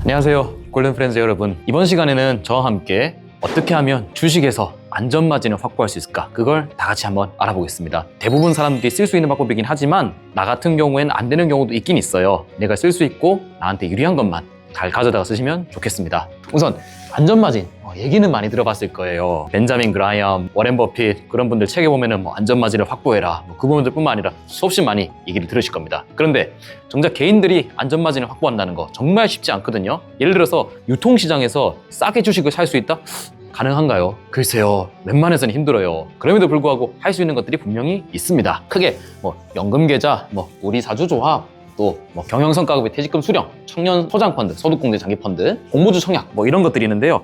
안녕하세요, 골든프렌즈 여러분. 이번 시간에는 저와 함께 어떻게 하면 주식에서 안전마진을 확보할 수 있을까, 그걸 다 같이 한번 알아보겠습니다. 대부분 사람들이 쓸 수 있는 방법이긴 하지만 나 같은 경우에는 안 되는 경우도 있긴 있어요. 내가 쓸 수 있고 나한테 유리한 것만 잘 가져다가 쓰시면 좋겠습니다. 우선 안전마진, 얘기는 많이 들어봤을 거예요. 벤자민 그라이엄, 워렌 버핏, 그런 분들 책에 보면은 안전마진을 확보해라, 그분들 뿐만 아니라 수없이 많이 얘기를 들으실 겁니다. 그런데 정작 개인들이 안전마진을 확보한다는 거 정말 쉽지 않거든요. 예를 들어서 유통시장에서 싸게 주식을 살 수 있다? 가능한가요? 글쎄요, 웬만해서는 힘들어요. 그럼에도 불구하고 할 수 있는 것들이 분명히 있습니다. 크게 연금계좌, 우리사주조합, 또 경영성과급의 퇴직금 수령, 청년 소장펀드, 소득공제 장기펀드, 공모주 청약, 이런 것들이 있는데요.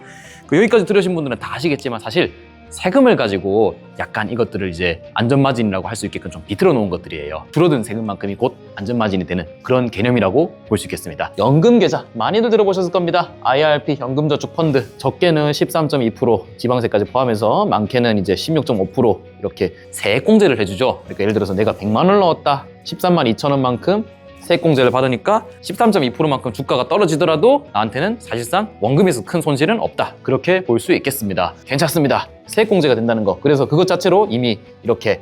여기까지 들으신 분들은 다 아시겠지만 사실 세금을 가지고 약간 이것들을 이제 안전마진이라고 할 수 있게끔 좀 비틀어 놓은 것들이에요. 줄어든 세금만큼이 곧 안전마진이 되는 그런 개념이라고 볼 수 있겠습니다. 연금계좌 많이들 들어보셨을 겁니다. IRP 연금저축펀드, 적게는 13.2%, 지방세까지 포함해서 많게는 이제 16.5% 이렇게 세액공제를 해주죠. 그러니까 예를 들어서 내가 100만 원을 넣었다, 13만 2천 원만큼 세액공제를 받으니까 13.2%만큼 주가가 떨어지더라도 나한테는 사실상 원금에서 큰 손실은 없다, 그렇게 볼 수 있겠습니다. 괜찮습니다. 세액공제가 된다는 거, 그래서 그것 자체로 이미 이렇게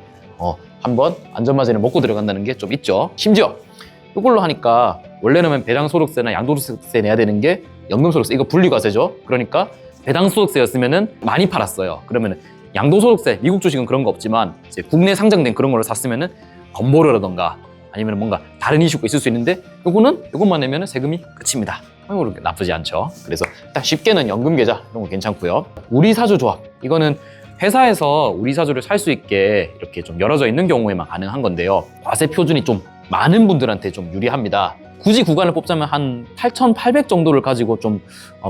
한번 안전마진을 먹고 들어간다는 게 좀 있죠. 심지어 이걸로 하니까 원래는 배당소득세나 양도소득세 내야 되는 게 연금소득세, 이거 분리과세죠. 그러니까 배당소득세였으면은 많이 팔았어요. 그러면은 양도소득세, 미국 주식은 그런 거 없지만 이제 국내 상장된 그런 걸로 샀으면은 건보료라던가 아니면 뭔가 다른 이슈가 있을 수 있는데 이것만 내면 세금이 끝입니다. 그렇게 나쁘지 않죠. 그래서 딱 쉽게는 연금계좌 이런 거 괜찮고요. 우리사주조합, 이거는 회사에서 우리사주를 살 수 있게 이렇게 좀 열어져 있는 경우에만 가능한 건데요. 과세 표준이 좀 많은 분들한테 좀 유리합니다. 굳이 구간을 뽑자면 한 8,800 정도를 가지고 좀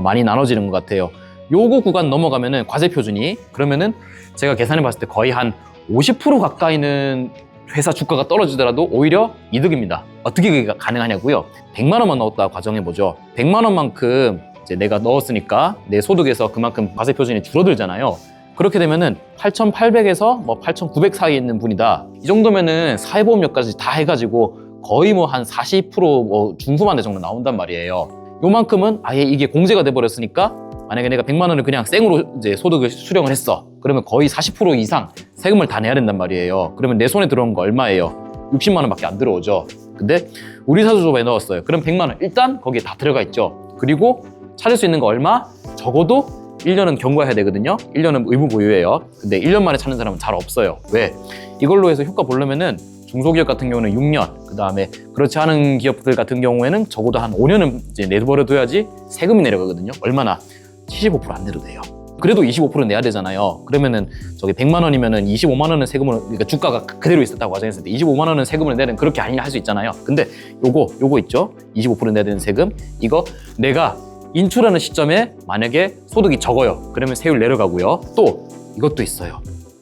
많이 나눠지는 것 같아요. 요거 구간 넘어가면은 과세 표준이, 그러면은 제가 계산해 봤을 때 거의 한 50% 가까이는 회사 주가가 떨어지더라도 오히려 이득입니다. 어떻게 그게 가능하냐고요? 100만 원만 넣었다 가정해보죠. 100만 원만큼 이제 내가 넣었으니까 내 소득에서 그만큼 과세 표준이 줄어들잖아요. 그렇게 되면은 8,800에서 8,900 사이에 있는 분이다. 이 정도면은 사회보험료까지 다 해가지고 거의 한 40% 중후반대 정도 나온단 말이에요. 요만큼은 아예 이게 공제가 돼버렸으니까, 만약에 내가 100만 원을 그냥 생으로 이제 소득을 수령을 했어. 그러면 거의 40% 이상 세금을 다 내야 된단 말이에요. 그러면 내 손에 들어온 거 얼마예요? 60만 원밖에 안 들어오죠. 근데 우리사주조합에 넣었어요. 그럼 100만 원 일단 거기에 다 들어가 있죠. 그리고 찾을 수 있는 거 얼마? 적어도 1년은 경과해야 되거든요. 1년은 의무 보유예요. 근데 1년 만에 찾는 사람은 잘 없어요. 왜? 이걸로 해서 효과 보려면은 중소기업 같은 경우는 6년, 그 다음에 그렇지 않은 기업들 같은 경우에는 적어도 한 5년은 이제 내버려둬야지 세금이 내려가거든요. 얼마나? 75% 안 내도 돼요. 그래도 25% 내야 되잖아요. 그러면은 저기 100만 원이면은 25만 원은 세금을, 그러니까 주가가 그대로 있었다고 가정했을 때 25만 원은 세금을 내는, 그렇게 아니냐 할 수 있잖아요. 근데 요거 있죠? 25% 내야 되는 세금. 이거 내가 인출하는 시점에 만약에 소득이 적어요. 그러면 세율 내려가고요. 또 이것도 있어요.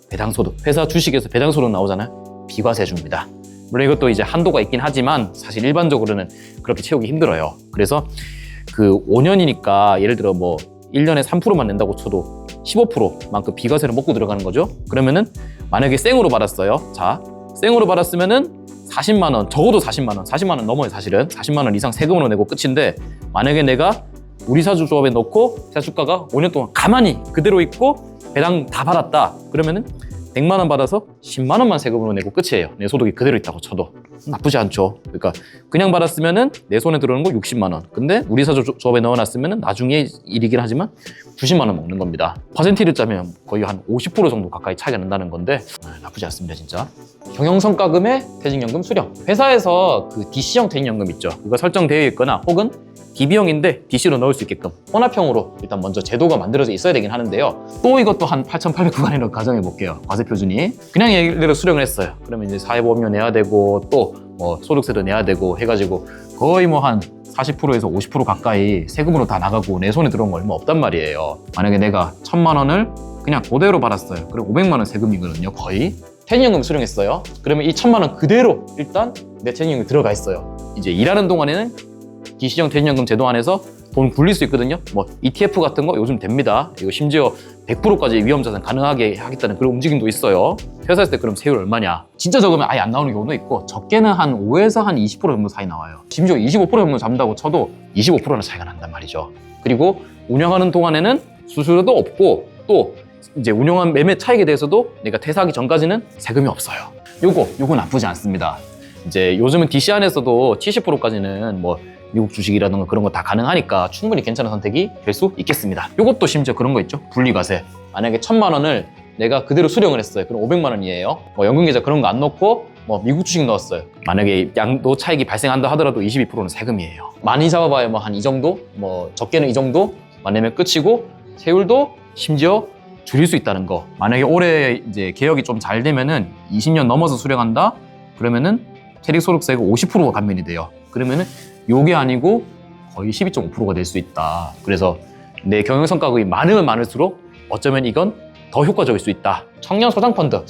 배당소득. 회사 주식에서 배당소득 나오잖아요. 비과세 줍니다. 물론 이것도 이제 한도가 있긴 하지만 사실 일반적으로는 그렇게 채우기 힘들어요. 그래서 그 5년이니까 예를 들어 1년에 3%만 낸다고 쳐도 15%만큼 비과세를 먹고 들어가는 거죠. 그러면은 만약에 생으로 받았어요. 자, 생으로 받았으면은 40만 원, 적어도 40만 원, 40만 원 넘어요. 사실은 40만 원 이상 세금으로 내고 끝인데, 만약에 내가 우리사주조합에 넣고 회사 주가가 5년 동안 가만히 그대로 있고 배당 다 받았다. 그러면은 100만 원 받아서 10만 원만 세금으로 내고 끝이에요. 내 소득이 그대로 있다고 쳐도 나쁘지 않죠. 그러니까 그냥 받았으면은 내 손에 들어오는 거 60만 원. 근데 우리사주조합에 넣어놨으면은 나중에 일이긴 하지만 90만 원 먹는 겁니다. 퍼센티를 짜면 거의 한 50% 정도 가까이 차이가 난다는 건데 나쁘지 않습니다, 진짜. 경영성과금의 퇴직연금 수령. 회사에서 그 DC형 퇴직연금 있죠. 그거 설정되어 있거나 혹은 DB형인데 DC로 넣을 수 있게끔 혼합형으로 일단 먼저 제도가 만들어져 있어야 되긴 하는데요. 또 이것도 한 8,800 구간이라고 가정해 볼게요. 과세 표준이. 그냥 예를 들어 수령을 했어요. 그러면 이제 사회보험료 내야 되고 또 소득세도 내야 되고 해가지고 거의 한 40%에서 50% 가까이 세금으로 다 나가고 내 손에 들어온 거 얼마 없단 말이에요. 만약에 내가 1,000만 원을 그냥 그대로 받았어요. 그리고 500만 원 세금이거든요, 거의. 퇴직연금 수령했어요. 그러면 이 1,000만 원 그대로 일단 내 퇴직연금이 들어가 있어요. 이제 일하는 동안에는 DC형 퇴직연금 제도 안에서 돈 굴릴 수 있거든요. 뭐 ETF 같은 거 요즘 됩니다. 이거 심지어 100%까지 위험자산 가능하게 하겠다는 그런 움직임도 있어요. 회사에서 때 그럼 세율 얼마냐? 진짜 적으면 아예 안 나오는 경우도 있고 적게는 한 5에서 한 20% 정도 차이 나와요. 심지어 25% 정도 잡는다고 쳐도 25%는 차이가 난단 말이죠. 그리고 운영하는 동안에는 수수료도 없고 또 이제 운영한 매매 차익에 대해서도 내가 퇴사하기 전까지는 세금이 없어요. 요거 나쁘지 않습니다. 이제 요즘은 DC 안에서도 70%까지는 뭐 미국 주식이라든가 그런 거 다 가능하니까 충분히 괜찮은 선택이 될 수 있겠습니다. 요것도 심지어 그런 거 있죠. 분리과세. 만약에 1,000만 원을 내가 그대로 수령을 했어요. 그럼 500만 원이에요. 뭐 연금계좌 그런 거 안 넣고 뭐 미국 주식 넣었어요. 만약에 양도 차익이 발생한다 하더라도 22%는 세금이에요. 많이 잡아봐야 뭐 한 이 정도? 뭐 적게는 이 정도? 내면 끝이고 세율도 심지어 줄일 수 있다는 거. 만약에 올해 이제 개혁이 좀 잘 되면은 20년 넘어서 수령한다? 그러면은 체리소득세가 50%가 감면이 돼요. 그러면은 요게 아니고 거의 12.5%가 될 수 있다. 그래서 내 경영성과급이 많으면 많을수록 어쩌면 이건 더 효과적일 수 있다. 청년 소장펀드.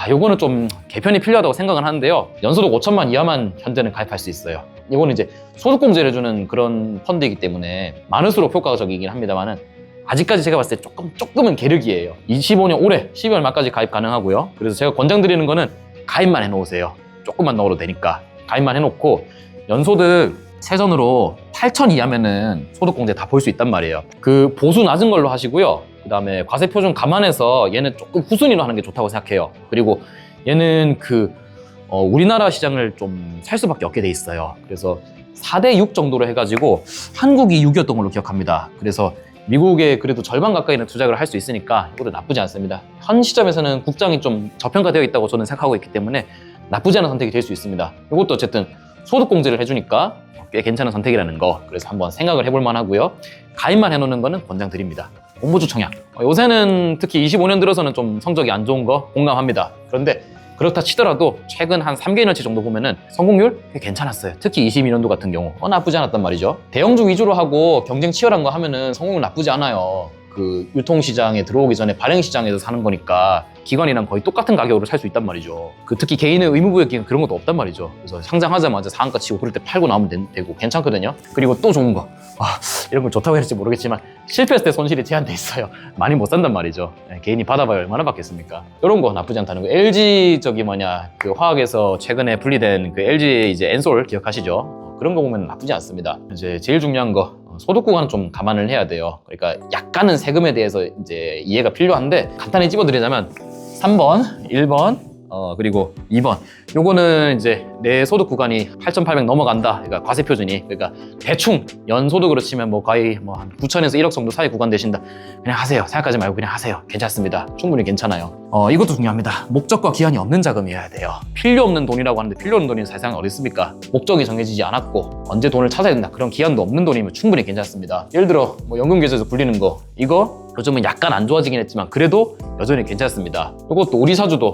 요거는 좀 개편이 필요하다고 생각은 하는데요. 연소득 5천만 이하만 현재는 가입할 수 있어요. 이거는 이제 소득공제를 주는 그런 펀드이기 때문에 많을수록 효과적이긴 합니다만은 아직까지 제가 봤을 때 조금은 계륵이에요. 25년 올해 12월 말까지 가입 가능하고요. 그래서 제가 권장드리는 거는 가입만 해놓으세요. 조금만 넣어도 되니까 가입만 해놓고 연소득 세전으로 8천 이하면은 소득공제 다 볼 수 있단 말이에요. 그 보수 낮은 걸로 하시고요. 그 다음에 과세 표준 감안해서 얘는 조금 후순위로 하는 게 좋다고 생각해요. 그리고 얘는 우리나라 시장을 좀 살 수밖에 없게 돼 있어요. 그래서 4대 6 정도로 해가지고 한국이 6이었던 걸로 기억합니다. 그래서 미국에 그래도 절반 가까이는 투자를 할 수 있으니까 이것도 나쁘지 않습니다. 현 시점에서는 국장이 좀 저평가되어 있다고 저는 생각하고 있기 때문에 나쁘지 않은 선택이 될 수 있습니다. 이것도 어쨌든 소득공제를 해주니까 꽤 괜찮은 선택이라는 거. 그래서 한번 생각을 해볼 만하고요. 가입만 해놓는 거는 권장드립니다. 공모주 청약. 요새는 특히 25년 들어서는 좀 성적이 안 좋은 거 공감합니다. 그런데 그렇다 치더라도 최근 한 3개년치 정도 보면은 성공률 꽤 괜찮았어요. 특히 22년도 같은 경우 나쁘지 않았단 말이죠. 대형주 위주로 하고 경쟁 치열한 거 하면은 성공률 나쁘지 않아요. 그 유통시장에 들어오기 전에 발행시장에서 사는 거니까 기관이랑 거의 똑같은 가격으로 살 수 있단 말이죠. 특히 개인의 의무부여기는 그런 것도 없단 말이죠. 그래서 상장하자마자 상한가 치고 그럴 때 팔고 나오면 되고 괜찮거든요. 그리고 또 좋은 거. 이런 걸 좋다고 해야 할지 모르겠지만 실패했을 때 손실이 제한돼 있어요. 많이 못 산단 말이죠. 개인이 받아봐야 얼마나 받겠습니까? 이런 거 나쁘지 않다는 거. LG 그 화학에서 최근에 분리된 그 LG 이제 엔솔 기억하시죠? 그런 거 보면 나쁘지 않습니다. 이제 제일 중요한 거 소득 구간은 좀 감안을 해야 돼요. 그러니까 약간은 세금에 대해서 이제 이해가 필요한데 간단히 찝어드리자면 3번, 1번, 그리고 2번. 요거는 이제 내 소득 구간이 8,800 넘어간다. 그러니까 과세 표준이. 그러니까 대충 연소득으로 치면 뭐 거의 뭐 한 9천에서 1억 정도 사이 구간 되신다. 그냥 하세요. 생각하지 말고 그냥 하세요. 괜찮습니다. 충분히 괜찮아요. 이것도 중요합니다. 목적과 기한이 없는 자금이어야 돼요. 필요 없는 돈이라고 하는데 필요 없는 돈이 세상에 어디 있습니까? 목적이 정해지지 않았고 언제 돈을 찾아야 된다. 그런 기한도 없는 돈이면 충분히 괜찮습니다. 예를 들어 뭐 연금계좌에서 굴리는 거 이거 요즘은 약간 안 좋아지긴 했지만 그래도 여전히 괜찮습니다. 이것도 우리 사주도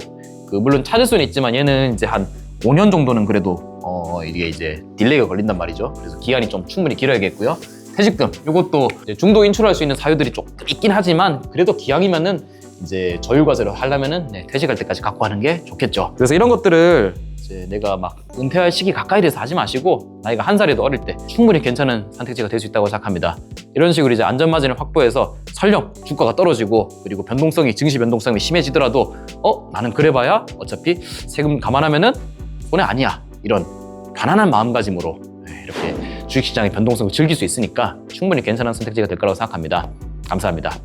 물론 찾을 수는 있지만 얘는 이제 한 5년 정도는 그래도 이게 이제 딜레이가 걸린단 말이죠. 그래서 기한이 좀 충분히 길어야겠고요. 퇴직금 이것도 중도 인출할 수 있는 사유들이 조금 있긴 하지만 그래도 기왕이면은 이제 저율과세를 하려면은 퇴직할 때까지 갖고 하는 게 좋겠죠. 그래서 이런 것들을 이제 내가 막 은퇴할 시기 가까이 돼서 하지 마시고 나이가 1살이라도 어릴 때 충분히 괜찮은 선택지가 될 수 있다고 생각합니다. 이런 식으로 이제 안전마진을 확보해서 설령 주가가 떨어지고 그리고 증시 변동성이 심해지더라도 나는 그래봐야 어차피 세금 감안하면은 손해 아니야. 이런 편안한 마음가짐으로 이렇게 주식시장의 변동성을 즐길 수 있으니까 충분히 괜찮은 선택지가 될 거라고 생각합니다. 감사합니다.